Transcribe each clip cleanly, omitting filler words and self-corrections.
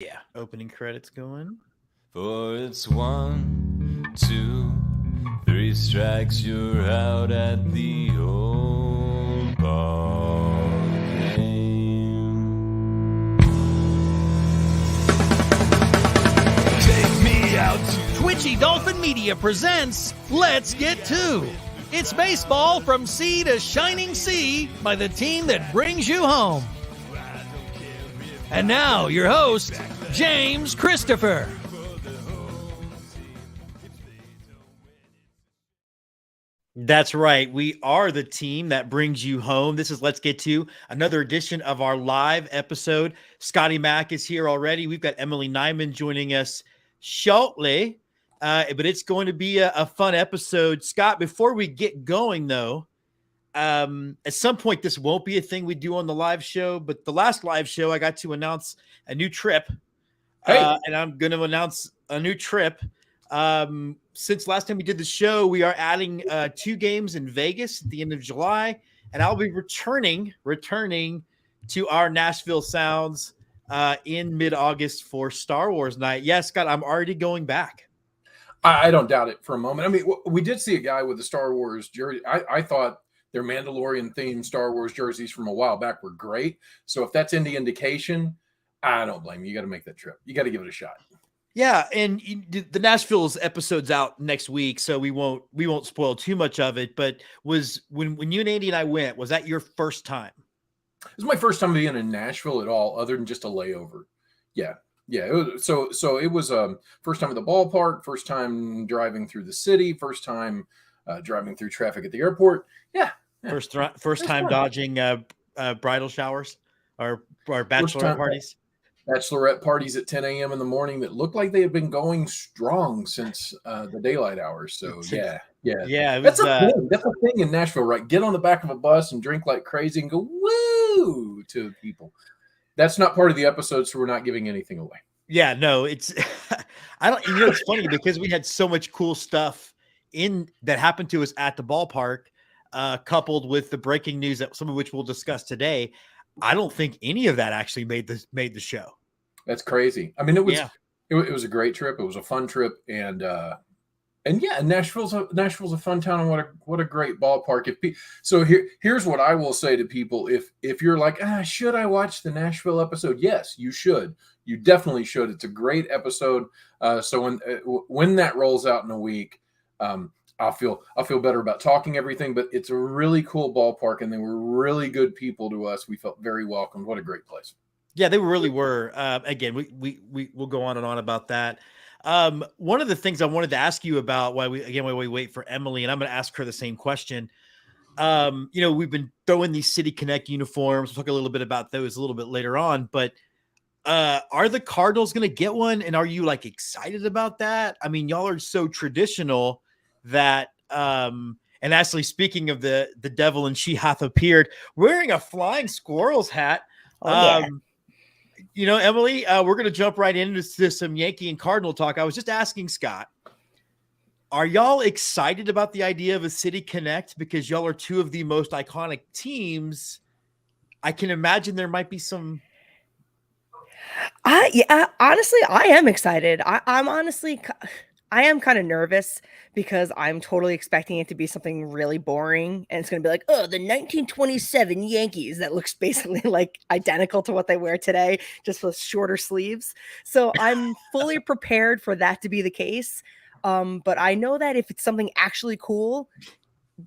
Yeah, opening credits going. For it's 1, 2, 3 strikes, you're out at the old ball game. Take me out to Twitchy Dolphin Media presents Let's Get Two. It's baseball from sea to shining sea by the team that brings you home. And now, your host, James Christopher. That's right. We are the team that brings you home. This is Let's Get To, another edition of our live episode. Scotty Mack is here already. We've got Emily Nyman joining us shortly, but it's going to be a fun episode. Scott, before we get going, though, at some point, this won't be a thing we do on the live show, but the last live show, I got to announce a new trip. And I'm going to announce a new trip. Since last time we did the show, we are adding 2 games in Vegas at the end of July, and I'll be returning to our Nashville Sounds in mid-August for Star Wars night. Yes, Scott, I'm already going back. I don't doubt it for a moment. I mean, we did see a guy with a Star Wars jersey. I thought their Mandalorian-themed Star Wars jerseys from a while back were great. So if that's any indication, I don't blame you. You got to make that trip. You got to give it a shot. Yeah, and the Nashville's episode's out next week, so we won't spoil too much of it. But was when you and Andy and I went, was that your first time? This is my first time being in Nashville at all, other than just a layover. Yeah. It was, so it was first time at the ballpark, first time driving through the city, first time driving through traffic at the airport. Yeah. First time fun. Dodging bridal showers or bachelorette parties. Bachelorette parties at 10 a.m. in the morning that looked like they had been going strong since the daylight hours. So yeah. That's a thing. That's a thing in Nashville, right? Get on the back of a bus and drink like crazy and go woo to people. That's not part of the episode, so we're not giving anything away. Yeah, no, it's I don't. It's funny because we had so much cool stuff in that happened to us at the ballpark, coupled with the breaking news that some of which we'll discuss today. I don't think any of that actually made the show. That's crazy. I mean, it was a great trip. It was a fun trip, and Nashville's a fun town, and what a great ballpark. Here's what I will say to people: if you're like, should I watch the Nashville episode? Yes, you should. You definitely should. It's a great episode. So when that rolls out in a week, I'll feel better about talking everything. But it's a really cool ballpark, and they were really good people to us. We felt very welcomed. What a great place. Yeah, they really were. Again, we will go on and on about that. One of the things I wanted to ask you about while we wait for Emily, and I'm going to ask her the same question. We've been throwing these City Connect uniforms. We'll talk a little bit about those a little bit later on, but are the Cardinals going to get one? And are you like excited about that? I mean, y'all are so traditional that, and actually speaking of the devil and she hath appeared wearing a flying squirrels hat. Emily, we're going to jump right into some Yankee and Cardinal talk. I was just asking Scott, are y'all excited about the idea of a City Connect? Because y'all are two of the most iconic teams. I can imagine there might be some. Honestly, I am excited. I am kind of nervous because I'm totally expecting it to be something really boring. And it's going to be like, the 1927 Yankees that looks basically like identical to what they wear today, just with shorter sleeves. So I'm fully prepared for that to be the case. But I know that if it's something actually cool,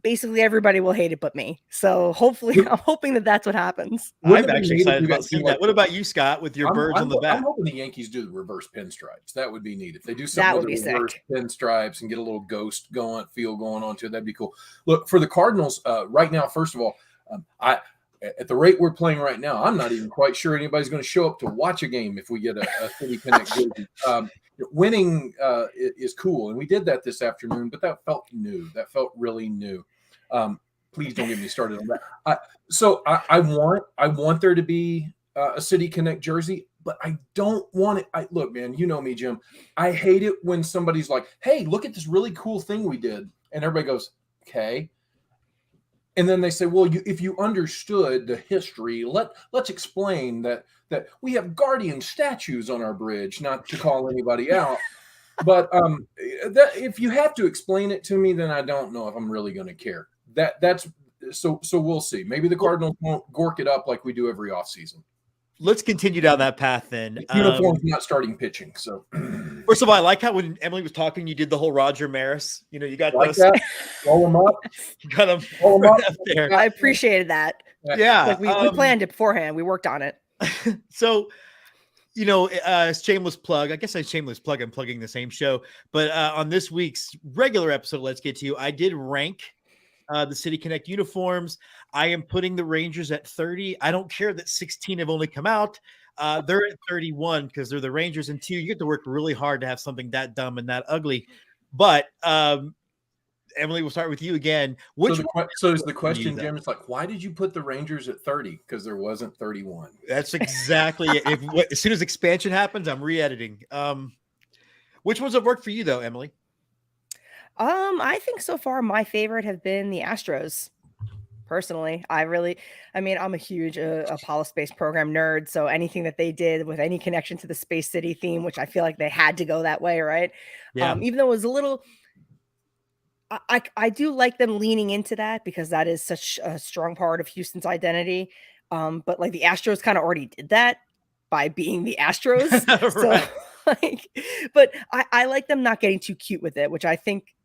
basically everybody will hate it but me. So hopefully, I'm hoping that that's what happens. I'm actually excited about seeing that. What about you, Scott, with your birds on the back? I'm hoping the Yankees do the reverse pinstripes. That would be neat. If they do something with the reverse pinstripes and get a little ghost feel going on to it, that'd be cool. Look, for the Cardinals, right now, first of all, at the rate we're playing right now, I'm not even quite sure anybody's going to show up to watch a game if we get a City Connect jersey. Winning is cool, and we did that this afternoon, but that felt new. That felt really new. Please don't get me started on that. So I want there to be a City Connect jersey, but I don't want it. Look, man, you know me, Jim. I hate it when somebody's like, "Hey, look at this really cool thing we did," and everybody goes, "Okay." And then they say, well, if you understood the history, let's explain that we have guardian statues on our bridge, not to call anybody out. But if you have to explain it to me, then I don't know if I'm really going to care. That's so we'll see. Maybe the Cardinals won't gork it up like we do every offseason. Let's continue down that path then. Uniform's not starting pitching. So first of all, I like how when Emily was talking, you did the whole Roger Maris. You know, you got like those. That. Roll them up. You got them Roll them up. up there. I appreciated that. Yeah. Like we planned it beforehand. We worked on it. So, you know, shameless plug. I guess I shameless plug. I'm plugging the same show. But on this week's regular episode, Let's Get to You, I did rank the City Connect uniforms. I am putting the Rangers at 30. I don't care that 16 have only come out. They're at 31 because they're the Rangers. And 2, you get to work really hard to have something that dumb and that ugly. But Emily, we'll start with you again. So is the question, Jim? It's like, why did you put the Rangers at 30? Because there wasn't 31. That's exactly it. As soon as expansion happens, I'm re-editing. Which ones have worked for you, though, Emily? I think so far my favorite have been the Astros. Personally, I'm a huge Apollo space program nerd. So anything that they did with any connection to the Space City theme, which I feel like they had to go that way, right? Yeah. Even though it was a little, I do like them leaning into that because that is such a strong part of Houston's identity. But like the Astros kind of already did that by being the Astros. Right. But I like them not getting too cute with it, which I think.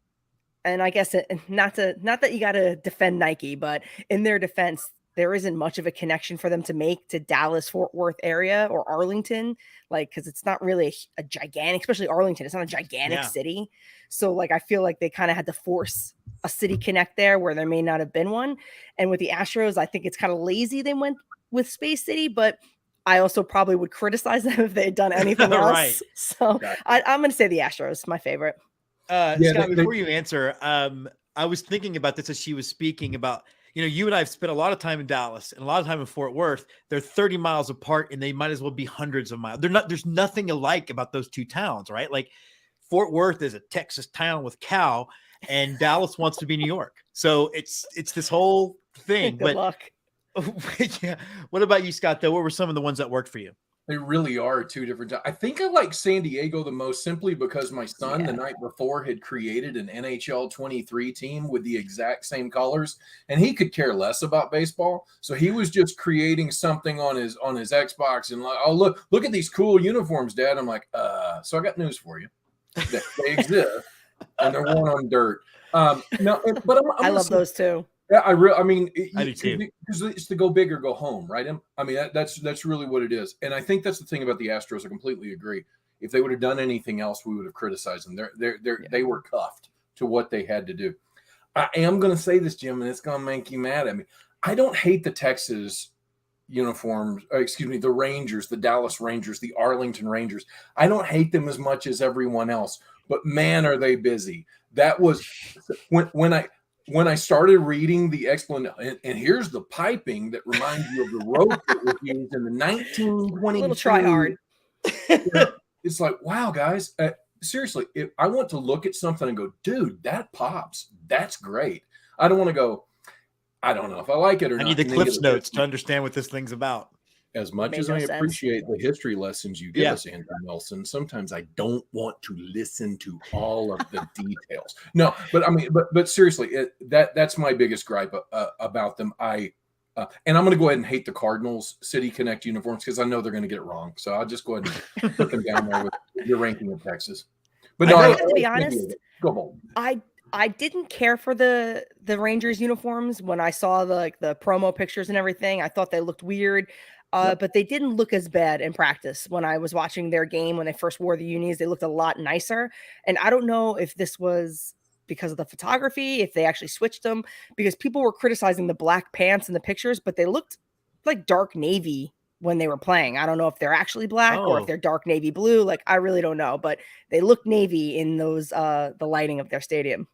And I guess not that you got to defend Nike, but in their defense, there isn't much of a connection for them to make to Dallas, Fort Worth area or Arlington, like, because it's not really a gigantic, especially Arlington. It's not a gigantic city. So like, I feel like they kind of had to force a city connect there where there may not have been one. And with the Astros, I think it's kind of lazy they went with Space City, but I also probably would criticize them if they had done anything else. Right. So I'm going to say the Astros, my favorite. Scott, before you answer, I was thinking about this as she was speaking about, you know, you and I have spent a lot of time in Dallas and a lot of time in Fort Worth. They're 30 miles apart and they might as well be hundreds of miles. There's nothing alike about those two towns, right? Like Fort Worth is a Texas town with cow and Dallas wants to be New York. So it's this whole thing. Good luck. Yeah. What about you, Scott, though? What were some of the ones that worked for you? They really are two different. I think I like San Diego the most simply because my son the night before had created an NHL 23 team with the exact same colors, and he could care less about baseball. So he was just creating something on his Xbox and like, oh look at these cool uniforms, Dad. I'm like, so I got news for you. They exist, and they're worn on dirt. No, but I love those too. Yeah, I do too. Because it's to go big or go home, right? I mean, that's really what it is. And I think that's the thing about the Astros. I completely agree. If they would have done anything else, we would have criticized them. They were cuffed to what they had to do. I am going to say this, Jim, and it's going to make you mad at me. I don't hate the Texas uniforms, the Rangers, the Dallas Rangers, the Arlington Rangers. I don't hate them as much as everyone else, but man, are they busy. That was when I started reading the explanation, and here's the piping that reminds you of the rope that was used in the 1920s. A little try hard. It's like, wow, guys, seriously, if I want to look at something and go, dude, that pops. That's great. I don't want to go, I don't know if I like it or not. I need the Cliff's notes to understand what this thing's about. As much as I appreciate the history lessons you give us, Andrew Nelson, sometimes I don't want to listen to all of the details. No, but I mean, but seriously, that's my biggest gripe about them. And I'm going to go ahead and hate the Cardinals City Connect uniforms because I know they're going to get it wrong. So I'll just go ahead and put them down there with your ranking of Texas. But no, I have to be honest. Go bold. I didn't care for the Rangers uniforms when I saw the promo pictures and everything. I thought they looked weird. But they didn't look as bad in practice. When I was watching their game, when they first wore the unis, they looked a lot nicer. And I don't know if this was because of the photography, if they actually switched them, because people were criticizing the black pants in the pictures, but they looked like dark navy when they were playing. I don't know if they're actually black or if they're dark navy blue. Like, I really don't know, but they look navy in those, the lighting of their stadium.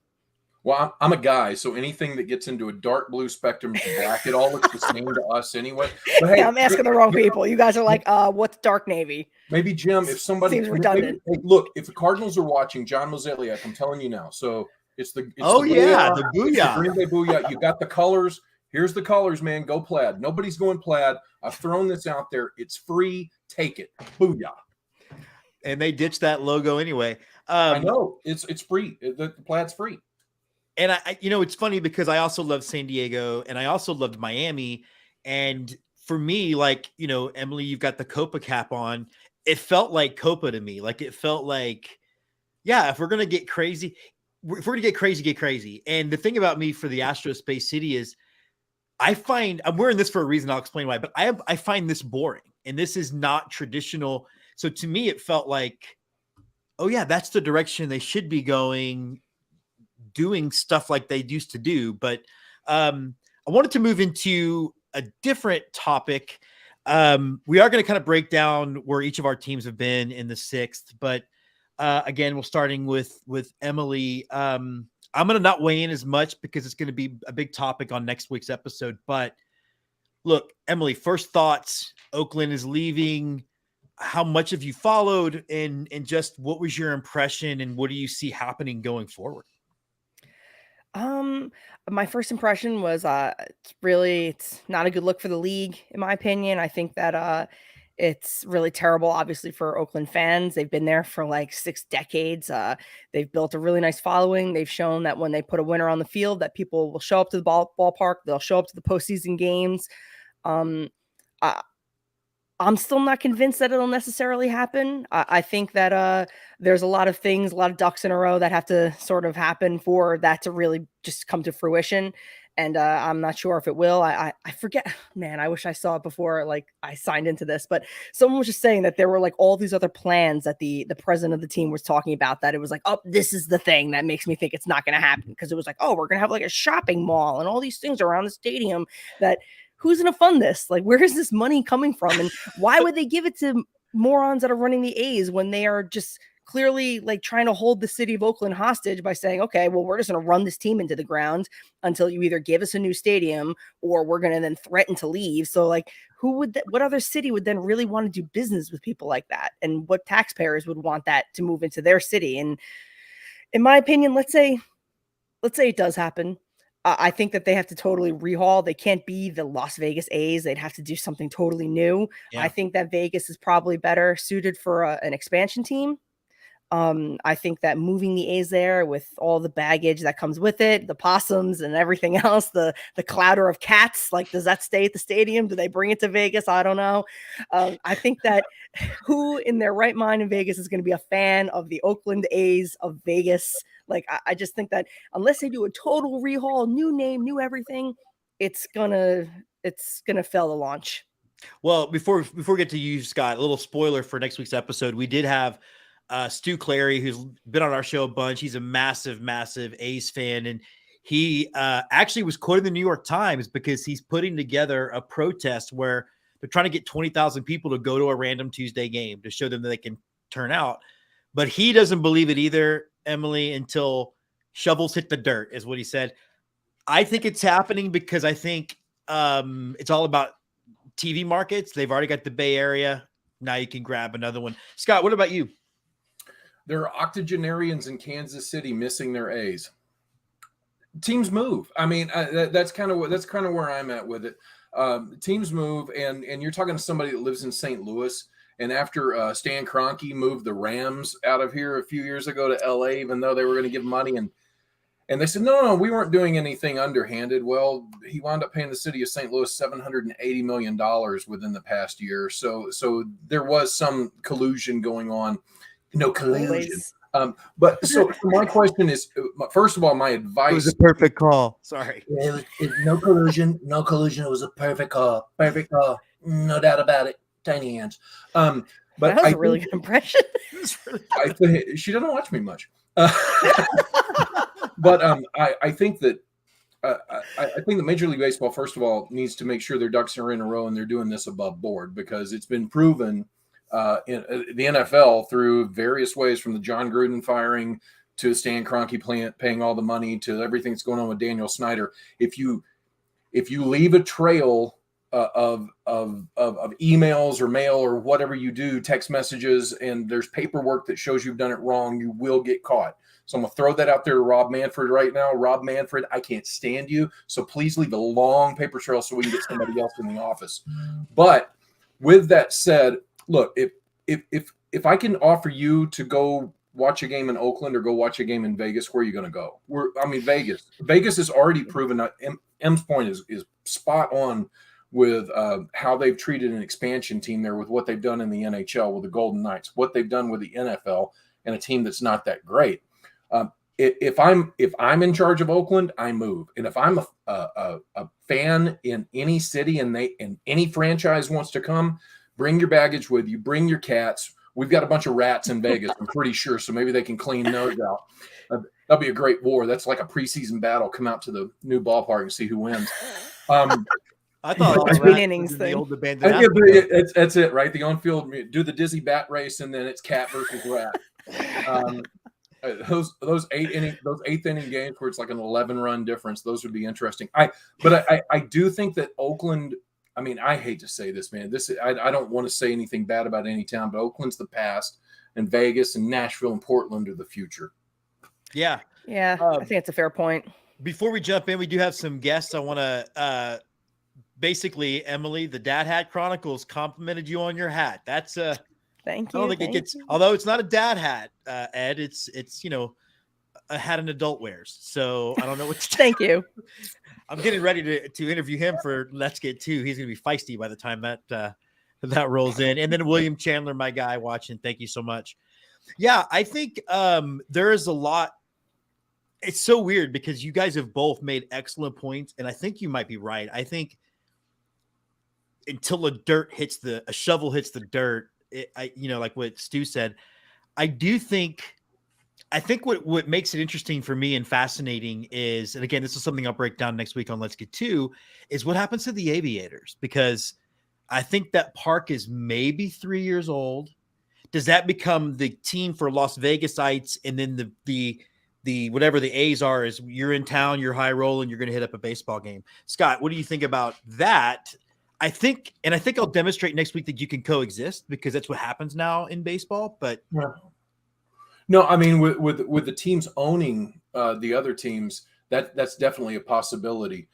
Well, I'm a guy, so anything that gets into a dark blue spectrum to black, it all looks the same to us anyway. But hey, I'm asking the wrong people. You guys are like, what's dark navy? Maybe, Jim, if somebody seems redundant. Look, if the Cardinals are watching, John Mozeliak, I'm telling you now. So It's the Booyah. The Booyah. Green Bay Booyah. You got the colors. Here's the colors, man. Go plaid. Nobody's going plaid. I've thrown this out there. It's free. Take it. Booyah. And they ditched that logo anyway. I know. It's free. The plaid's free. And I, it's funny because I also love San Diego and I also loved Miami. And for me, like, Emily, you've got the Copa cap on. It felt like Copa to me. Like, it felt like, yeah, if we're going to get crazy, get crazy. And the thing about me for the Astros Space City is I'm wearing this for a reason. I'll explain why, but I find this boring and this is not traditional. So to me, it felt like, oh yeah, that's the direction they should be going, doing stuff like they used to do. But I wanted to move into a different topic. We are going to kind of break down where each of our teams have been in the sixth, but again, we're starting with Emily. I'm going to not weigh in as much because it's going to be a big topic on next week's episode. But look, Emily, first thoughts. Oakland is leaving. How much have you followed, and just what was your impression, and what do you see happening going forward? My first impression was it's not a good look for the league, in my opinion. I think that it's really terrible, obviously, for Oakland fans. They've been there for like 6 decades. They've built a really nice following. They've shown that when they put a winner on the field, that people will show up to the ballpark. They'll show up to the postseason games. I'm still not convinced that it'll necessarily happen. I think that there's a lot of things, a lot of ducks in a row that have to sort of happen for that to really just come to fruition. And I'm not sure if it will. I forget, man, I wish I saw it before like I signed into this, but someone was just saying that there were like all these other plans that the president of the team was talking about, that it was like, oh, this is the thing that makes me think it's not going to happen. Because it was like, oh, we're going to have like a shopping mall and all these things around the stadium that who's going to fund this? Like, where is this money coming from? And why would they give it to morons that are running the A's when they are just clearly like trying to hold the city of Oakland hostage by saying, okay, well, we're just going to run this team into the ground until you either give us a new stadium or we're going to then threaten to leave. So like, what other city would then really want to do business with people like that? And what taxpayers would want that to move into their city? And in my opinion, let's say it does happen. I think that they have to totally rehaul. They can't be the Las Vegas A's. They'd have to do something totally new. Yeah. I think that Vegas is probably better suited for an expansion team. I think that moving the A's there with all the baggage that comes with it, the possums and everything else, the clatter of cats, like, does that stay at the stadium? Do they bring it to Vegas? I don't know. I think that who in their right mind in Vegas is going to be a fan of the Oakland A's of Vegas? Like, I just think that unless they do a total rehaul, new name, new everything, it's gonna fail the launch. Well, before we get to you, Scott, a little spoiler for next week's episode. We did have Stu Clary, who's been on our show a bunch. He's a massive, massive A's fan. And he actually was quoted in the New York Times because he's putting together a protest where they're trying to get 20,000 people to go to a random Tuesday game to show them that they can turn out. But he doesn't believe it either, Emily, until shovels hit the dirt, is what he said. I think it's happening because I think it's all about TV markets. They've already got the Bay Area. Now you can grab another one. Scott, what about you? There are octogenarians in Kansas City missing their A's. Teams move. I mean, that's kind of where I'm at with it. Teams move, and you're talking to somebody that lives in St. Louis. And after Stan Kroenke moved the Rams out of here a few years ago to LA, even though they were going to give money, and they said, no, we weren't doing anything underhanded. Well, he wound up paying the city of St. Louis $780 million within the past year. So there was some collusion going on. No collusion. But so my question is, first of all, my advice. It was a perfect call. Sorry. No collusion. No collusion. It was a perfect call. Perfect call. No doubt about it. Tiny hands. But that was a really good impression. She doesn't watch me much. But I think that Major League Baseball, first of all, needs to make sure their ducks are in a row and they're doing this above board, because it's been proven in the NFL through various ways, from the John Gruden firing to Stan Kroenke paying all the money to everything that's going on with Daniel Snyder. If you leave a trail emails or mail or whatever you do, text messages, and there's paperwork that shows you've done it wrong, you will get caught. So I'm going to throw that out there to Rob Manfred right now. Rob Manfred, I can't stand you. So please leave a long paper trail so we can get somebody else in the office. But with that said, look, if I can offer you to go watch a game in Oakland or go watch a game in Vegas, where are you going to go? Vegas. Vegas has already proven that M's point is spot on with how they've treated an expansion team there, with what they've done in the NHL with the Golden Knights, what they've done with the NFL and a team that's not that great. If I'm in charge of Oakland, I move. And if I'm a fan in any city and any franchise wants to come, bring your baggage with you, bring your cats. We've got a bunch of rats in Vegas, I'm pretty sure, so maybe they can clean those out. That'll be a great war. That's like a preseason battle. Come out to the new ballpark and see who wins. I thought it was between innings thing. the old abandoned That's it, right? The on-field, do the dizzy bat race, and then it's cat versus rat. Those eighth inning games where it's like an 11-run difference, those would be interesting. I do think that Oakland. I mean, I hate to say this, man. I don't want to say anything bad about any town, but Oakland's the past, and Vegas and Nashville and Portland are the future. Yeah. Yeah, I think it's a fair point. Before we jump in, we do have some guests. I want to basically, Emily, the Dad Hat Chronicles complimented you on your hat. That's Thank you. I don't think it gets, although it's not a dad hat, Ed. It's a hat an adult wears. So I don't know what to Thank you. I'm getting ready to interview him for Let's Get To. He's going to be feisty by the time that rolls in. And then William Chandler, my guy watching. Thank you so much. Yeah, I think there is a lot. It's so weird because you guys have both made excellent points, and I think you might be right. I think until a shovel hits the dirt, like what Stu said, I think what makes it interesting for me and fascinating is, and again, this is something I'll break down next week on Let's Get To, is what happens to the Aviators, because I think that park is maybe 3 years old. Does that become the team for Las Vegasites? And then the whatever the A's are is you're in town, you're high rolling, you're going to hit up a baseball game. Scott, what do you think about that? I think I'll demonstrate next week that you can coexist, because that's what happens now in baseball. But no, I mean, with the teams owning the other teams, that's definitely a possibility.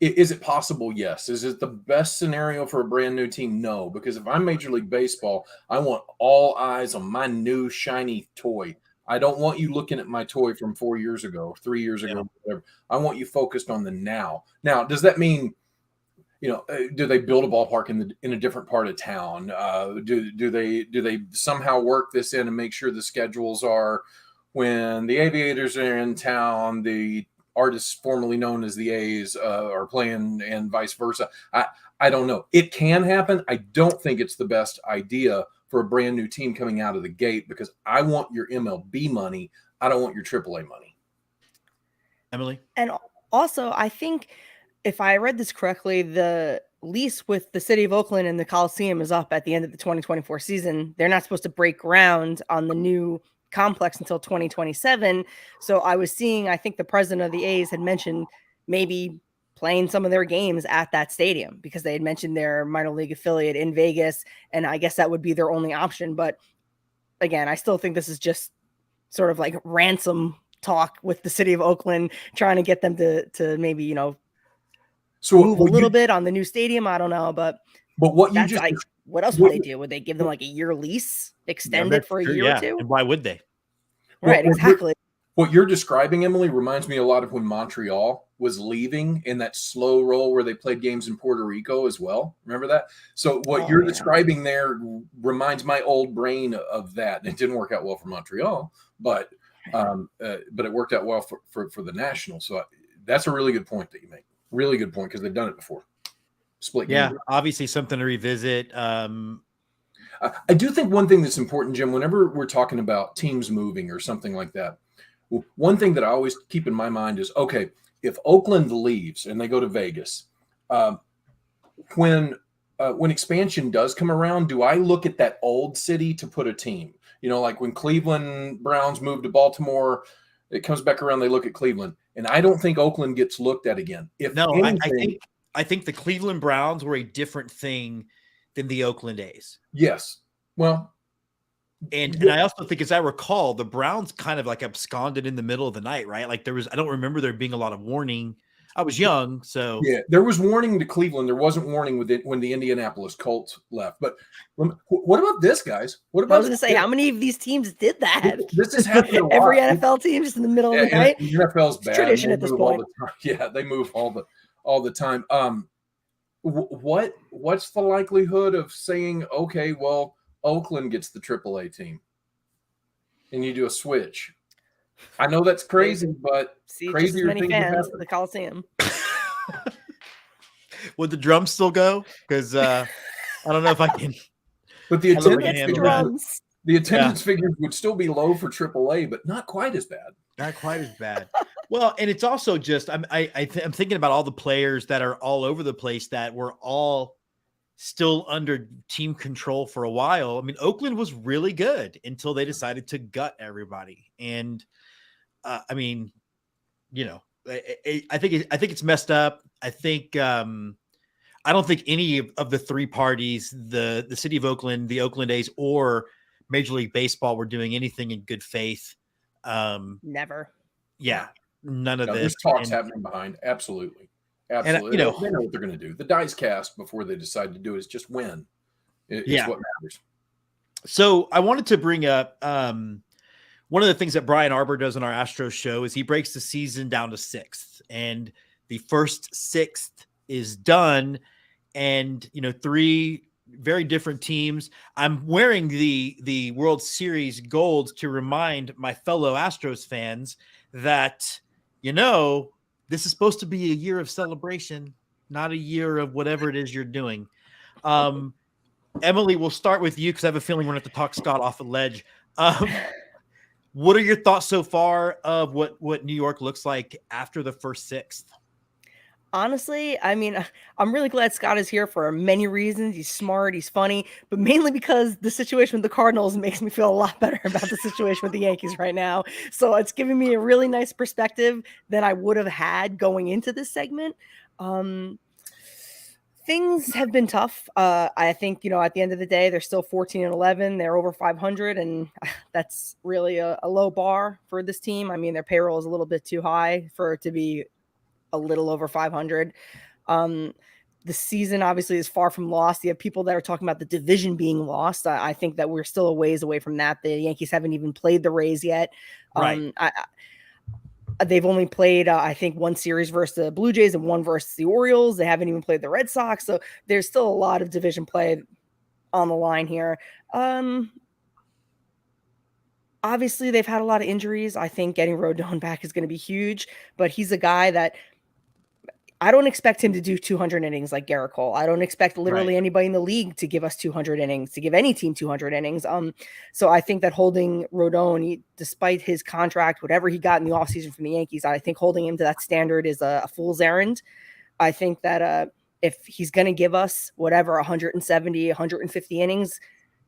Is it possible? Yes. Is it the best scenario for a brand new team? No, because if I'm Major League Baseball, I want all eyes on my new shiny toy. I don't want you looking at my toy from 4 years ago, 3 years ago, whatever. I want you focused on the now. Now, does that mean, do they build a ballpark in a different part of town? Do they somehow work this in and make sure the schedules are when the Aviators are in town, the artists formerly known as the A's are playing, and vice versa? I don't know. It can happen. I don't think it's the best idea for a brand new team coming out of the gate, because I want your MLB money. I don't want your AAA money. Emily? And also, I think if I read this correctly, the lease with the city of Oakland and the Coliseum is up at the end of the 2024 season. They're not supposed to break ground on the new complex until 2027. So I was seeing, I think the president of the A's had mentioned maybe playing some of their games at that stadium, because they had mentioned their minor league affiliate in Vegas, and I guess that would be their only option. But again, I still think this is just sort of like ransom talk with the city of Oakland, trying to get them to maybe, so move a little bit on the new stadium. I don't know, but what you just what else would they do? Would they give them like a year lease, extend it for a year or two? And why would they? Right, exactly. What you're describing, Emily, reminds me a lot of when Montreal was leaving in that slow roll where they played games in Puerto Rico as well. Remember that? So what you're describing there reminds my old brain of that. It didn't work out well for Montreal, but it worked out well for the Nationals. So that's a really good point that you make. Really good point, because they've done it before. Split. Yeah, obviously something to revisit. I do think one thing that's important, Jim, whenever we're talking about teams moving or something like that, one thing that I always keep in my mind is, okay, if Oakland leaves and they go to Vegas, when expansion does come around, do I look at that old city to put a team? Like when Cleveland Browns moved to Baltimore, it comes back around, they look at Cleveland. And I don't think Oakland gets looked at again. I think the Cleveland Browns were a different thing than the Oakland A's. Yes. Well, and I also think, as I recall, the Browns kind of like absconded in the middle of the night, right? Like I don't remember there being a lot of warning. I was young, so yeah, there was warning to Cleveland. There wasn't warning with it when the Indianapolis Colts left. But what about this, guys? What about I was going to say, how many of these teams did that? This has happened a lot. Every NFL team just in the middle of the night. NFL's bad. Tradition at this point. Yeah, they move all the time. What's the likelihood of saying, okay, well, Oakland gets the AAA team, and you do a switch? I know that's crazy, but crazier things fans at the Coliseum. Would the drums still go? Because I don't know if I can. But the attendance figures would still be low for AAA, but not quite as bad. Not quite as bad. Well, and it's also just I'm thinking about all the players that are all over the place that were all still under team control for a while. I mean, Oakland was really good until they decided to gut everybody. And I mean, you know, I think it's messed up. I think I don't think any of the three parties, the city of Oakland, the Oakland A's, or Major League Baseball, were doing anything in good faith. Never. Yeah, none of this. There's talks happening behind. Absolutely. And, they know what they're going to do. The dice cast before they decide to do it is just win. It's what matters. So I wanted to bring up one of the things that Brian Arbor does on our Astros show is he breaks the season down to sixth, and the first sixth is done. And, you know, three very different teams. I'm wearing the World Series gold to remind my fellow Astros fans that, you know, this is supposed to be a year of celebration, not a year of whatever it is you're doing. Emily, we'll start with you because I have a feeling we're going to have to talk Scott off a ledge. What are your thoughts so far of what New York looks like after the first sixth? Honestly, I mean, I'm really glad Scott is here for many reasons. He's smart, he's funny, but mainly because the situation with the Cardinals makes me feel a lot better about the situation with the Yankees right now. So it's giving me a really nice perspective than I would have had going into this segment. Things have been tough. I think, you know, at the end of the day, they're still 14-11. They're over 500, and that's really a low bar for this team. I mean, their payroll is a little bit too high for it to be a little over 500. The season obviously is far from lost. You have people that are talking about the division being lost. I think that we're still a ways away from that. The Yankees haven't even played the Rays yet. Right. They've only played, I think, one series versus the Blue Jays and one versus the Orioles. They haven't even played the Red Sox. So there's still a lot of division play on the line here. Obviously, they've had a lot of injuries. I think getting Rodon back is going to be huge, but he's a guy that I don't expect him to do 200 innings like Garrett Cole. I don't expect literally anybody in the league to give us 200 innings, to give any team 200 innings. So I think that holding Rodon, despite his contract, whatever he got in the offseason from the Yankees, I think holding him to that standard is a fool's errand. I think that if he's going to give us whatever, 170, 150 innings,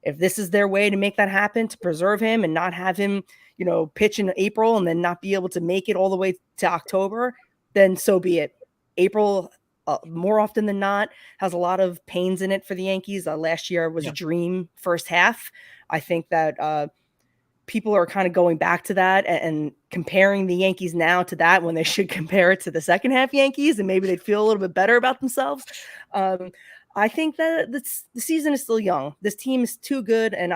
if this is their way to make that happen, to preserve him and not have him, you know, pitch in April and then not be able to make it all the way to October, then so be it. April, more often than not, has a lot of pains in it for the Yankees. Last year was a dream first half. I think that people are kind of going back to that and comparing the Yankees now to that when they should compare it to the second half Yankees, and maybe they'd feel a little bit better about themselves. I think that the season is still young. This team is too good, and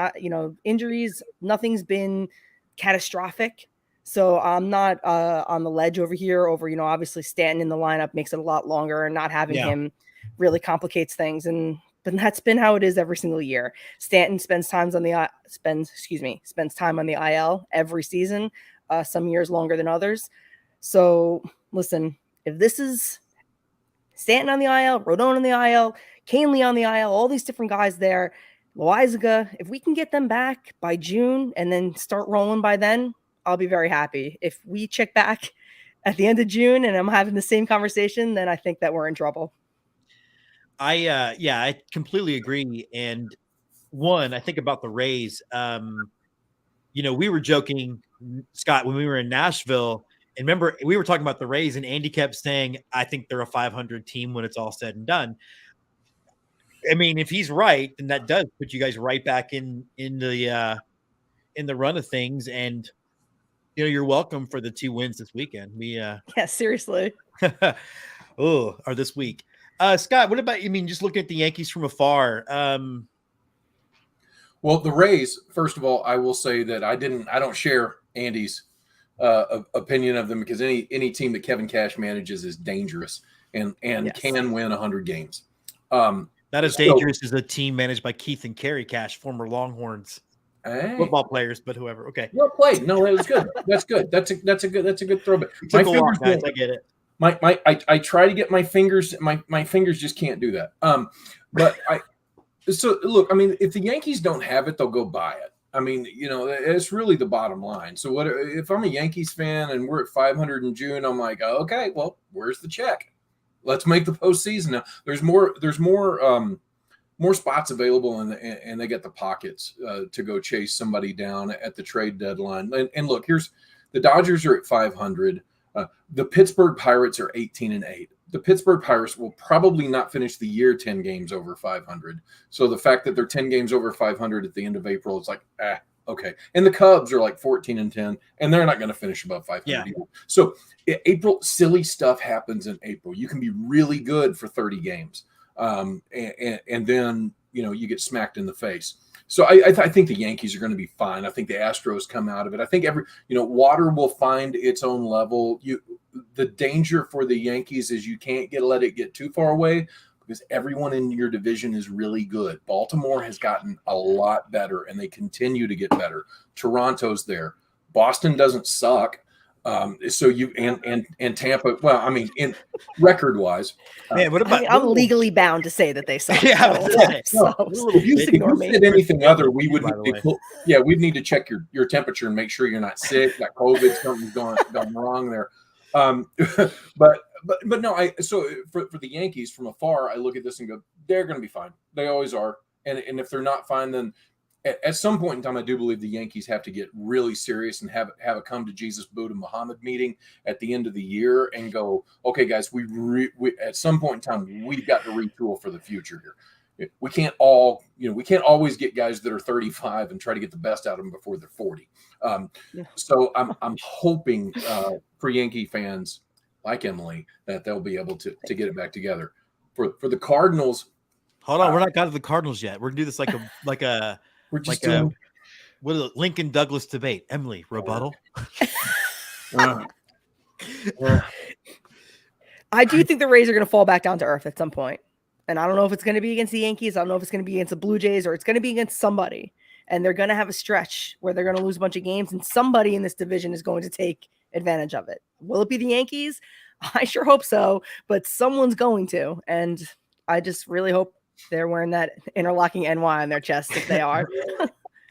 injuries, nothing's been catastrophic. So I'm not on the ledge over here. Obviously Stanton in the lineup makes it a lot longer, and not having him really complicates things. But that's been how it is every single year. Stanton spends time on the IL every season. Some years longer than others. So listen, if this is Stanton on the IL, Rodon on the IL, Canely on the IL, all these different guys there, Loizaga, if we can get them back by June and then start rolling by then, I'll be very happy. If we check back at the end of June and I'm having the same conversation, then I think that we're in trouble. I completely agree. And I think about the Rays. We were joking, Scott, when we were in Nashville, And remember, we were talking about the Rays, and Andy kept saying, I think they're a 500 team when it's all said and done. I mean, if he's right, then that does put you guys right back in the run of things. And you're welcome for the 2 wins this weekend. Yeah, seriously. Or this week. Scott, what about, just looking at the Yankees from afar? Well, the Rays, first of all, I will say that I don't share Andy's opinion of them, because any team that Kevin Cash manages is dangerous and Yes. can win 100 games. Not as dangerous as a team managed by Keith and Kerry Cash, former Longhorns football players, but whoever. Okay, well played. No, that was good. That's good. That's a good throwback. My fingers, guys, I get it. I try to get my fingers. My fingers just can't do that. But so look. I mean, if the Yankees don't have it, they'll go buy it. I mean, it's really the bottom line. So what if I'm a Yankees fan and we're at 500 in June? I'm like, oh, okay, well, where's the check? Let's make the postseason now. There's more spots available, and they get the pockets to go chase somebody down at the trade deadline. And look, here's the Dodgers are at 500. The Pittsburgh Pirates are 18-8. The Pittsburgh Pirates will probably not finish the year 10 games over 500. So the fact that they're 10 games over 500 at the end of April, it's like, okay. And the Cubs are like 14-10, and they're not going to finish above 500 either. So April, silly stuff happens in April. You can be really good for 30 games, and then you get smacked in the face. So I think the Yankees are going to be fine. I think the Astros come out of it. I think water will find its own level. The danger for the Yankees is you can't let it get too far away, because everyone in your division is really good. Baltimore has gotten a lot better, and they continue to get better. Toronto's there. Boston doesn't suck. So you and Tampa. Well, I mean, in record wise, man. What about? I'm legally bound to say that they suck. Yeah, if you said anything other, we would. We'd need to check your temperature and make sure you're not sick, got COVID, something's gone wrong there. But no, so for the Yankees from afar, I look at this and go, they're going to be fine. They always are. And if they're not fine, then at some point in time, I do believe the Yankees have to get really serious and have a come to Jesus Buddha Muhammad meeting at the end of the year and go, okay, guys, we at some point in time, we've got to retool for the future here. We can't always get guys that are 35 and try to get the best out of them before they're 40. So I'm hoping for Yankee fans like Emily that they'll be able to get it back together. For the Cardinals. Hold on, we're not got to the Cardinals yet. We're gonna do this like a we're just doing what is it, Lincoln Douglas debate. Emily, rebuttal. I do think the Rays are going to fall back down to earth at some point. And I don't know if it's going to be against the Yankees. I don't know if it's going to be against the Blue Jays, or it's going to be against somebody. And they're going to have a stretch where they're going to lose a bunch of games, and somebody in this division is going to take advantage of it. Will it be the Yankees? I sure hope so, but someone's going to. And I just really hope they're wearing that interlocking NY on their chest if they are.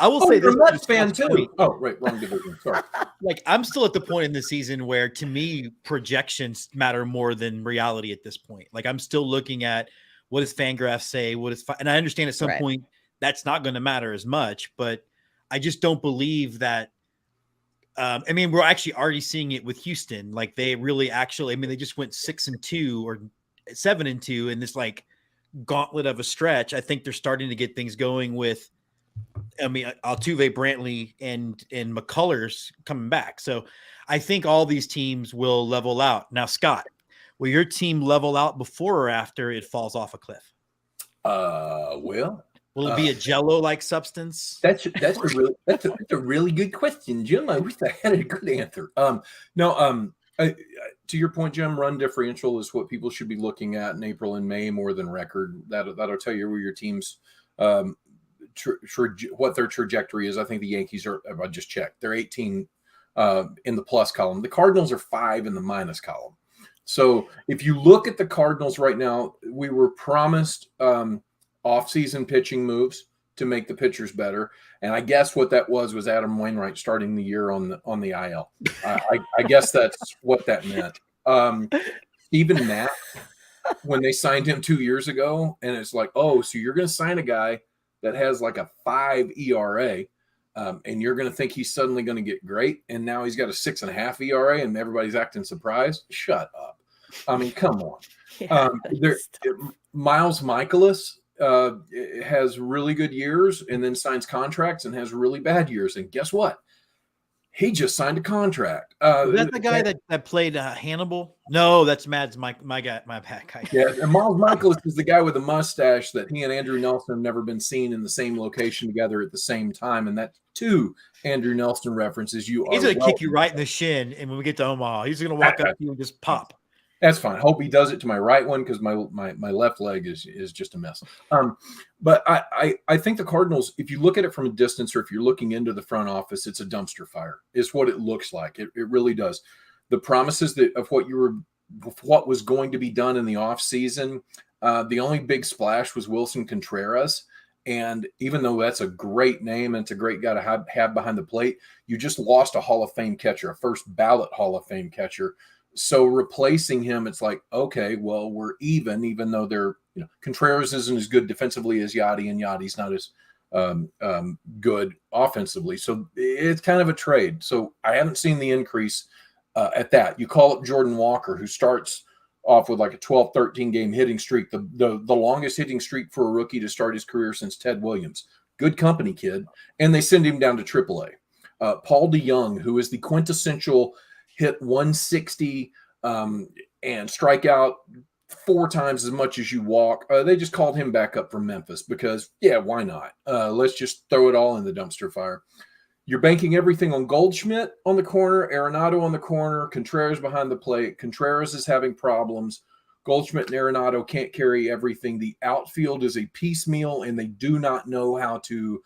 I will say this Mets fan too. Oh, right, wrong division. Sorry. Like, I'm still at the point in the season where, to me, projections matter more than reality at this point. Like, I'm still looking at what does Fangraphs say, and I understand at some point that's not going to matter as much, but I just don't believe that. I mean, we're actually already seeing it with Houston. Like, they really they just went 6-2 or 7-2 in this like gauntlet of a stretch. I think they're starting to get things going with, Altuve, Brantley, and McCullers coming back. So I think all these teams will level out. Now, Scott, will your team level out before or after it falls off a cliff? Will it be a Jello-like substance? That's a really good question, Jim. I wish I had a good answer. To your point, Jim, run differential is what people should be looking at in April and May more than record. That'll tell you where your team's what their trajectory is. I think the Yankees are. I just checked. They're 18 in the plus column. The Cardinals are 5 in the minus column. So if you look at the Cardinals right now, we were promised off-season pitching moves to make the pitchers better, and I guess what that was Adam Wainwright starting the year on the IL. I guess that's what that meant. Stephen Knapp, when they signed him 2 years ago, and it's like, oh, so you're going to sign a guy that has like a 5 ERA and you're going to think he's suddenly going to get great. And now he's got a 6.5 ERA and everybody's acting surprised. Shut up. I mean, come on. Yeah, Miles Michaelis has really good years and then signs contracts and has really bad years. And guess what? He just signed a contract. Is that the guy that played Hannibal? No, that's Mads, my guy, my bad guy. Yeah, and Miles Michaelis is the guy with the mustache that he and Andrew Nelson have never been seen in the same location together at the same time. And that's 2 Andrew Nelson references. He's going to kick you right in the shin. And when we get to Omaha, he's going to walk up to you and just pop. That's fine. Hope he does it to my right one because my left leg is just a mess. But I think the Cardinals, if you look at it from a distance or if you're looking into the front office, it's a dumpster fire. It's what it looks like. It really does. The promises of what was going to be done in the offseason, the only big splash was Wilson Contreras. And even though that's a great name and it's a great guy to have behind the plate, you just lost a Hall of Fame catcher, a first ballot Hall of Fame catcher. So replacing him, it's like, okay, well, we're even though they're, Contreras isn't as good defensively as Yachty, and Yachty's not as good offensively. So it's kind of a trade. So I haven't seen the increase at that. You call up Jordan Walker, who starts off with like a 12, 13 game hitting streak, the longest hitting streak for a rookie to start his career since Ted Williams. Good company, kid. And they send him down to AAA. Paul DeYoung, who is the quintessential hit 160 and strike out 4 times as much as you walk. They just called him back up from Memphis because, yeah, why not? Let's just throw it all in the dumpster fire. You're banking everything on Goldschmidt on the corner, Arenado on the corner, Contreras behind the plate. Contreras is having problems. Goldschmidt and Arenado can't carry everything. The outfield is a piecemeal, and they do not know how to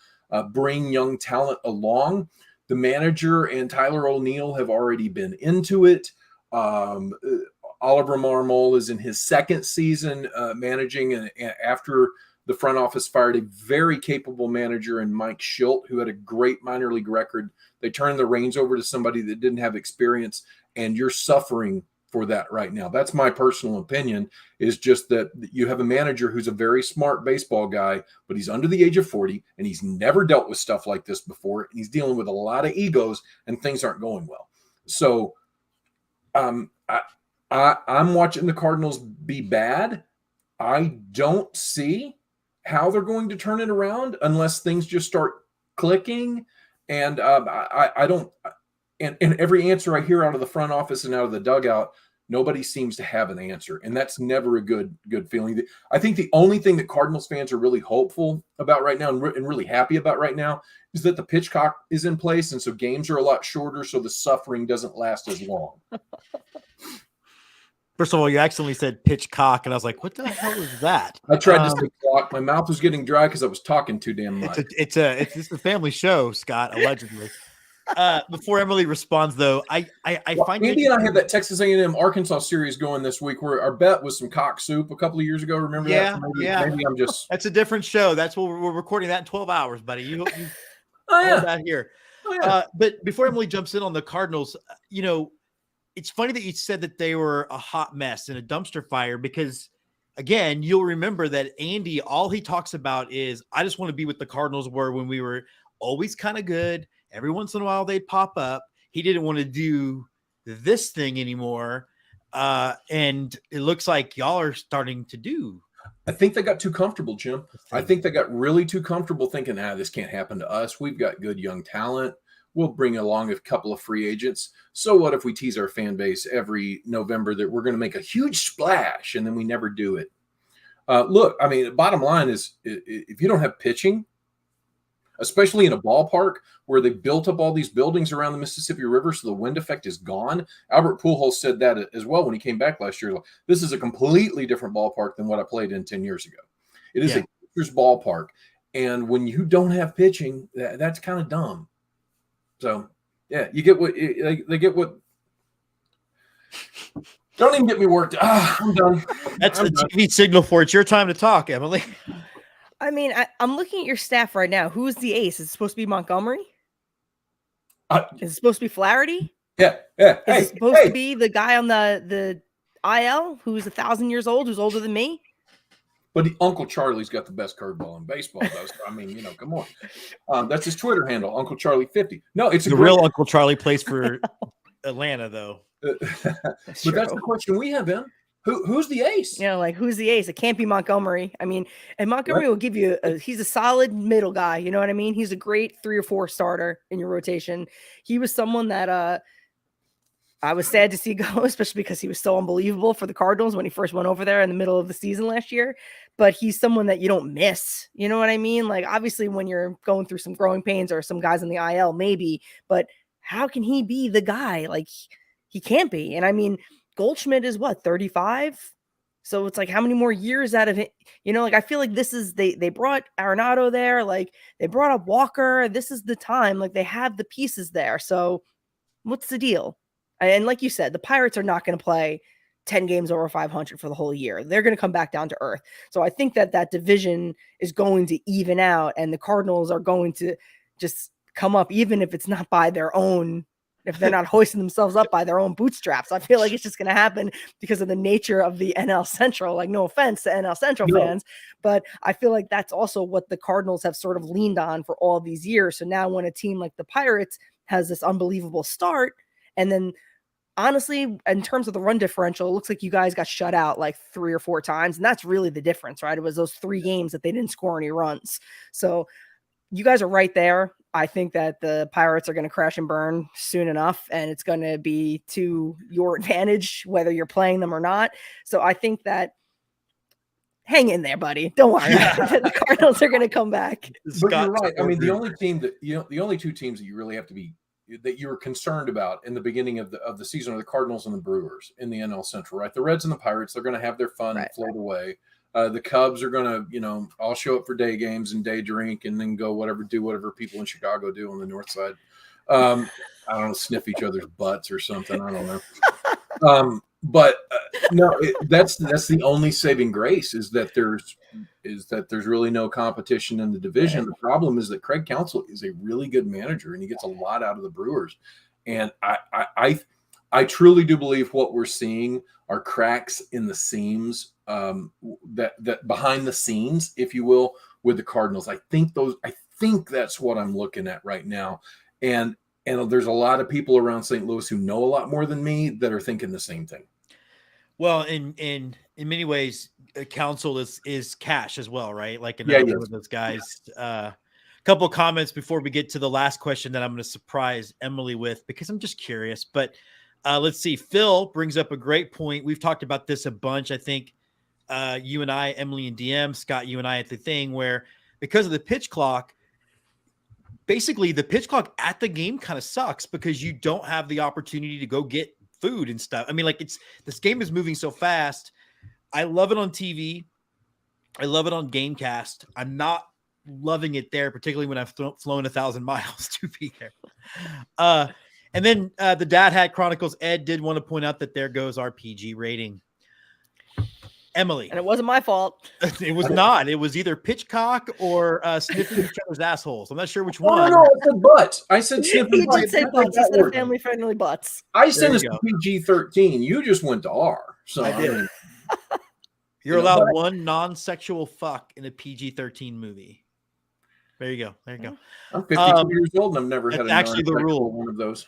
bring young talent along. The manager and Tyler O'Neill have already been into it. Oliver Marmol is in his 2nd season managing, and after the front office fired a very capable manager in Mike Schilt, who had a great minor league record. They turned the reins over to somebody that didn't have experience, and you're suffering for that right now. That's my personal opinion, is just that you have a manager who's a very smart baseball guy, but he's under the age of 40 and he's never dealt with stuff like this before. And he's dealing with a lot of egos and things aren't going well. So I'm watching the Cardinals be bad. I don't see how they're going to turn it around unless things just start clicking. And I don't, and every answer I hear out of the front office and out of the dugout, nobody seems to have an answer. And that's never a good feeling. I think the only thing that Cardinals fans are really hopeful about right now and really happy about right now is that the pitch clock is in place. And so games are a lot shorter. So the suffering doesn't last as long. First of all, you accidentally said pitch cock, and I was like, what the hell is that? I tried to say clock. My mouth was getting dry because I was talking too damn much. It's a family show, Scott, allegedly. Before Emily responds, though, I find Andy and I had that Texas A&M Arkansas series going this week where our bet was some cock soup a couple of years ago. Remember that? Maybe I'm just. That's a different show. That's what we're recording that in 12 hours, buddy. You oh yeah, that here. Oh, yeah. But before Emily jumps in on the Cardinals, it's funny that you said that they were a hot mess and a dumpster fire because, again, you'll remember that Andy, all he talks about is, I just want to be what the Cardinals were when we were always kind of good. Every once in a while they'd pop up. He didn't want to do this thing anymore. And it looks like y'all are starting to do. I think they got too comfortable, Jim. I think they got really too comfortable thinking, this can't happen to us. We've got good young talent. We'll bring along a couple of free agents. So what if we tease our fan base every November that we're going to make a huge splash and then we never do it? Look, I mean, the bottom line is if you don't have pitching, especially in a ballpark where they built up all these buildings around the Mississippi River so the wind effect is gone. Albert Pujols said that as well when he came back last year. This is a completely different ballpark than what I played in 10 years ago. It is a pitcher's ballpark. And when you don't have pitching, that's kind of dumb. So, yeah, you get what they get what. Don't even get me worked. I'm done. That's the TV signal for it's your time to talk, Emily. I mean, I'm looking at your staff right now. Who is the ace? Is it supposed to be Montgomery? Is it supposed to be Flaherty? Yeah. Is it supposed to be the guy on the IL who's 1,000 years old, who's older than me? But Uncle Charlie's got the best curveball in baseball, though. So, I mean, come on. That's his Twitter handle, Uncle Charlie 50. No, it's the real Uncle Charlie plays for Atlanta, though. But that's the question we have, Ben. Who's the ace? Like who's the ace? It can't be Montgomery. I mean, and Montgomery will give you he's a solid middle guy. You know what I mean? He's a great 3 or 4 starter in your rotation. He was someone that I was sad to see go, especially because he was so unbelievable for the Cardinals when he first went over there in the middle of the season last year. But he's someone that you don't miss. You know what I mean? Like, obviously, when you're going through some growing pains or some guys in the IL, maybe. But how can he be the guy? Like, he can't be. And I mean, Goldschmidt is what, 35? So it's like, how many more years out of it? Like, I feel like this is, they brought Arenado there. Like, they brought up Walker. This is the time. Like, they have the pieces there. So what's the deal? And like you said, the Pirates are not going to play 10 games over 500 for the whole year. They're going to come back down to earth. So I think that division is going to even out, and the Cardinals are going to just come up, even if it's not by their own, if they're not hoisting themselves up by their own bootstraps. I feel like it's just going to happen because of the nature of the NL Central. Like, no offense to NL Central fans, but I feel like that's also what the Cardinals have sort of leaned on for all these years. So now when a team like the Pirates has this unbelievable start, and then honestly, in terms of the run differential, it looks like you guys got shut out like 3 or 4 times. And that's really the difference, right? It was those 3 games that they didn't score any runs. So you guys are right there. I think that the Pirates are going to crash and burn soon enough, and it's going to be to your advantage, whether you're playing them or not. So I think that hang in there, buddy. Don't worry. The Cardinals are going to come back. But you're right. I mean, the only 2 teams that you really have to be, that you were concerned about in the beginning of the season are the Cardinals and the Brewers in the NL Central, right? The Reds and the Pirates, they're going to have their fun and float away. The Cubs are going to, all show up for day games and day drink and then do whatever people in Chicago do on the north side. I don't know, sniff each other's butts or something. I don't know. But that's the only saving grace is that there's really no competition in the division. The problem is that Craig Counsell is a really good manager and he gets a lot out of the Brewers. And I truly do believe what we're seeing are cracks in the seams, that behind the scenes, if you will, with the Cardinals. I think that's what I'm looking at right now. And there's a lot of people around St. Louis who know a lot more than me that are thinking the same thing. Well, in many ways, Counsell is cash as well, right? Like another one of those guys. Couple comments before we get to the last question that I'm going to surprise Emily with, because I'm just curious. But let's see. Phil brings up a great point. We've talked about this a bunch. I think you and I, Emily and DM, Scott, you and I at the thing where because of the pitch clock, basically the pitch clock at the game kind of sucks because you don't have the opportunity to go get food and stuff. I mean, like this game is moving so fast. I love it on TV. I love it on Gamecast. I'm not loving it there, particularly when I've flown 1,000 miles to be there. And then the Dad Hat Chronicles, Ed did want to point out that there goes our PG rating. Emily. And it wasn't my fault. It was not. It was either pitchcock or sniffing each other's assholes. I'm not sure which one. No, I said butts. I said sniffing. He did say butts. He said family-friendly butts. I said it's PG-13. You just went to R. So I did. You're allowed one non-sexual fuck in a PG-13 movie. There you go. There you go. I'm 52 years old and I've never had actually the rule. One of those.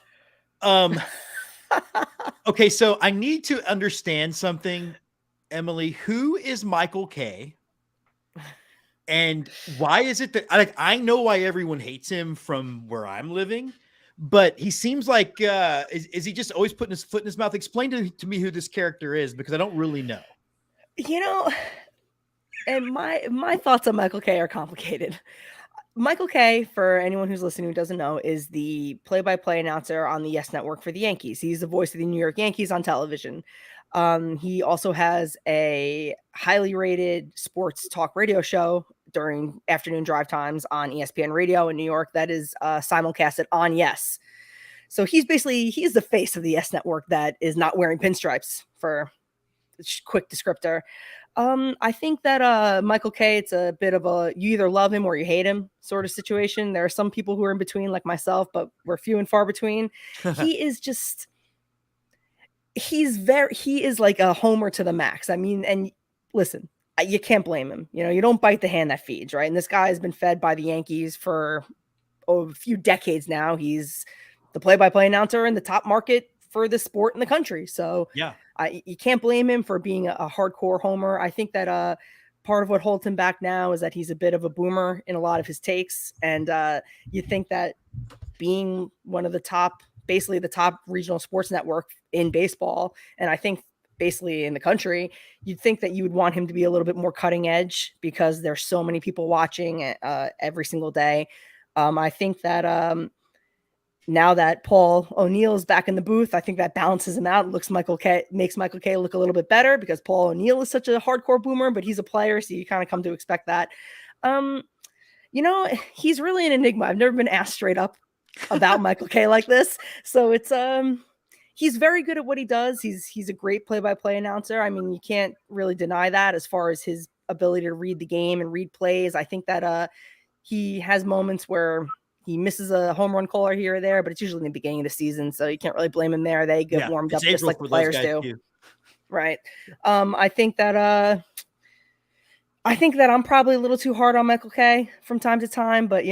Okay, so I need to understand something. Emily, who is Michael K? And why is it that I know why everyone hates him from where I'm living, but he seems like is he just always putting his foot in his mouth? Explain to me who this character is because I don't really know. And my thoughts on Michael K are complicated. Michael K, for anyone who's listening who doesn't know, is the play-by-play announcer on the Yes Network for the Yankees. He's the voice of the New York Yankees on television. He also has a highly rated sports talk radio show during afternoon drive times on ESPN Radio in New York that is simulcasted on Yes. So he's the face of the Yes Network that is not wearing pinstripes, for a quick descriptor. I think that Michael K, it's a bit of a you either love him or you hate him sort of situation. There are some people who are in between, like myself, but we're few and far between. He is just he is like a homer to the max. I mean, and listen, you can't blame him. You don't bite the hand that feeds, right? And this guy has been fed by the Yankees for a few decades now. He's the play-by-play announcer in the top market for the sport in the country. So yeah, you can't blame him for being a hardcore homer. I think that part of what holds him back now is that he's a bit of a boomer in a lot of his takes. And you think that being one of the top, basically the top regional sports network in baseball, and I think basically in the country, you'd think that you would want him to be a little bit more cutting edge because there's so many people watching every single day. I think that now that Paul O'Neill is back in the booth, I think that balances him out. Makes Michael Kay look a little bit better because Paul O'Neill is such a hardcore boomer, but he's a player, so you kind of come to expect that. He's really an enigma. I've never been asked straight up about Michael Kay like this. So it's he's very good at what he does. He's a great play-by-play announcer. I mean, you can't really deny that as far as his ability to read the game and read plays. I think that he has moments where he misses a home run caller here or there, but it's usually in the beginning of the season, so you can't really blame him there. They get warmed up just like the players do. Too. Right. I think that I'm probably a little too hard on Michael Kay from time to time, but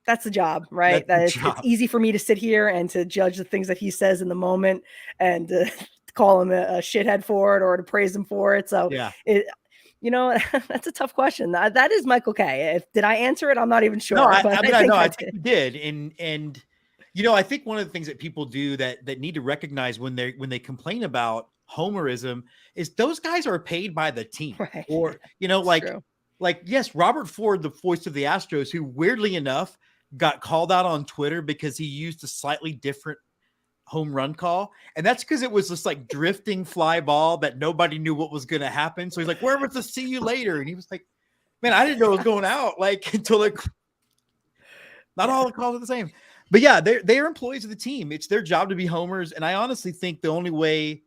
that's the job, right? It's easy for me to sit here and to judge the things that he says in the moment and to call him a shithead for it or to praise him for it. So yeah, that's a tough question. That is Michael Kay. Did I answer it? I'm not even sure. No, I think you did. And I think one of the things that people do that need to recognize when they complain about homerism is those guys are paid by the team, right. Or yes, Robert Ford, the voice of the Astros, who weirdly enough got called out on Twitter because he used a slightly different home run call, and that's because it was this like drifting fly ball that nobody knew what was going to happen. So he's like, "Where was the see you later?" And he was like, "Man, I didn't know it was going out." Like until not all the calls are the same. But yeah, they're employees of the team. It's their job to be homers, and I honestly think the only way,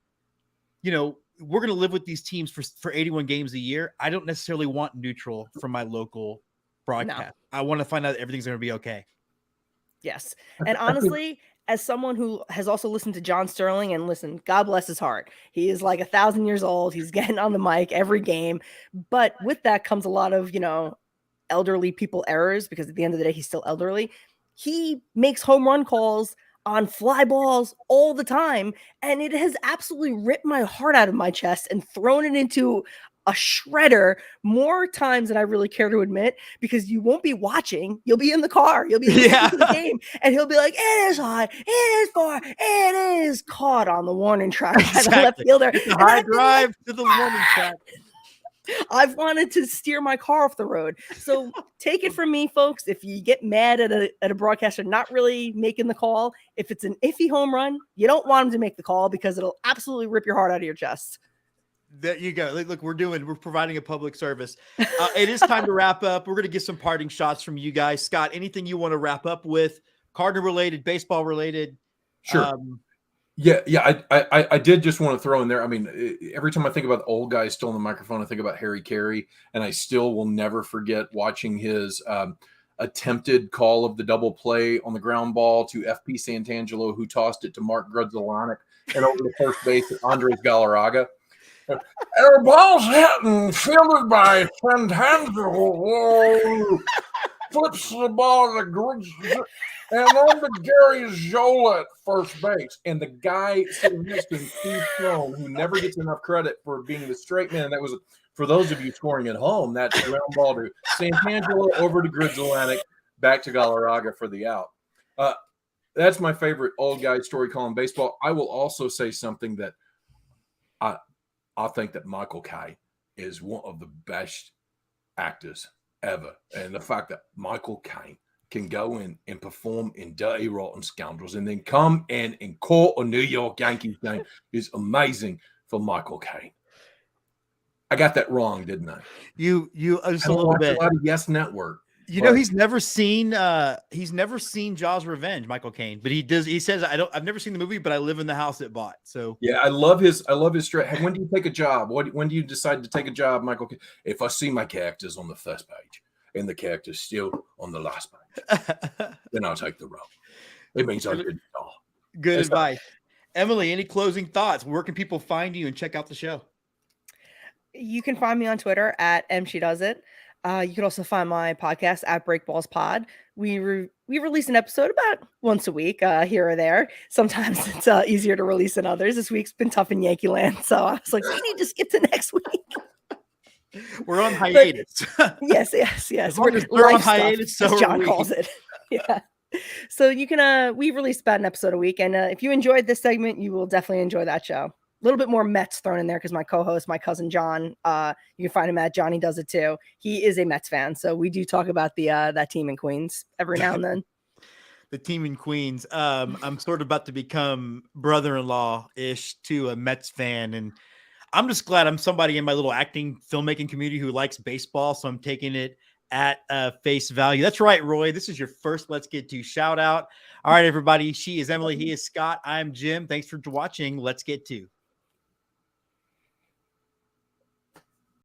we're going to live with these teams for 81 games a year. I don't necessarily want neutral from my local broadcast. No. I want to find out everything's going to be okay. Yes, and honestly. As someone who has also listened to John Sterling, and listen, God bless his heart. He is like 1,000 years old. He's getting on the mic every game. But with that comes a lot of, elderly people errors, because at the end of the day, he's still elderly. He makes home run calls on fly balls all the time. And it has absolutely ripped my heart out of my chest and thrown it into a shredder more times than I really care to admit, because you won't be watching. You'll be in the car. You'll be listening to the game, and he'll be like, "It is high. It is far. It is caught on the warning track by the left fielder." It's a high drive to the warning track. I've wanted to steer my car off the road. So take it from me, folks. If you get mad at a broadcaster not really making the call, if it's an iffy home run, you don't want him to make the call because it'll absolutely rip your heart out of your chest. There you go. Look, we're providing a public service. It is time to wrap up. We're going to get some parting shots from you guys. Scott, anything you want to wrap up with? Cardinal related, baseball related? Sure. I did just want to throw in there. I mean, every time I think about the old guy still in the microphone, I think about Harry Carey, and I still will never forget watching his attempted call of the double play on the ground ball to FP Santangelo, who tossed it to Mark Grudzielanek and over the first base at Andres Galarraga. And the ball's hit and fielded by Santangelo. Flips the ball to and on to Gary Zola at first base. And the guy sitting next to him, Steve Sloan, who never gets enough credit for being the straight man. That was, for those of you scoring at home, that's ground ball to Santangelo over to Grudzielanek, back to Galarraga for the out. That's my favorite old guy story calling baseball. I will also say something that I think that Michael Kay is one of the best actors ever. And the fact that Michael Kay can go in and perform in Dirty Rotten Scoundrels and then come in and call a New York Yankees game is amazing for Michael Kay. I got that wrong, didn't I? You just a little bit. A lot of Yes Network. He's never seen Jaws Revenge, Michael Caine, but he says I've never seen the movie, but I live in the house it bought. So yeah, I love his straight. When do you take a job? When do you decide to take a job, Michael Caine? If I see my characters on the first page and the character's still on the last page, then I'll take the role. It means I did all. Good advice. Emily, any closing thoughts? Where can people find you and check out the show? You can find me on Twitter at mshedoesit. You can also find my podcast at Breakballs Pod. We release an episode about once a week, here or there. Sometimes it's easier to release than others. This week's been tough in Yankee land, so I was like, we need to skip to next week. We're on hiatus. Yes. As long as we're on hiatus, stuff, so as John we. calls it. Yeah. So you can we release about an episode a week, and if you enjoyed this segment, you will definitely enjoy that show. A little bit more Mets thrown in there because my co-host, my cousin John, you can find him at Johnny Does It Too. He is a Mets fan, so we do talk about the that team in Queens every now and then. The team in Queens. I'm sort of about to become brother-in-law-ish to a Mets fan, and I'm just glad I'm somebody in my little acting filmmaking community who likes baseball, so I'm taking it at face value. That's right, Roy. This is your first Let's Get To shout out. All right, everybody. She is Emily. He is Scott. I'm Jim. Thanks for watching. Let's Get To.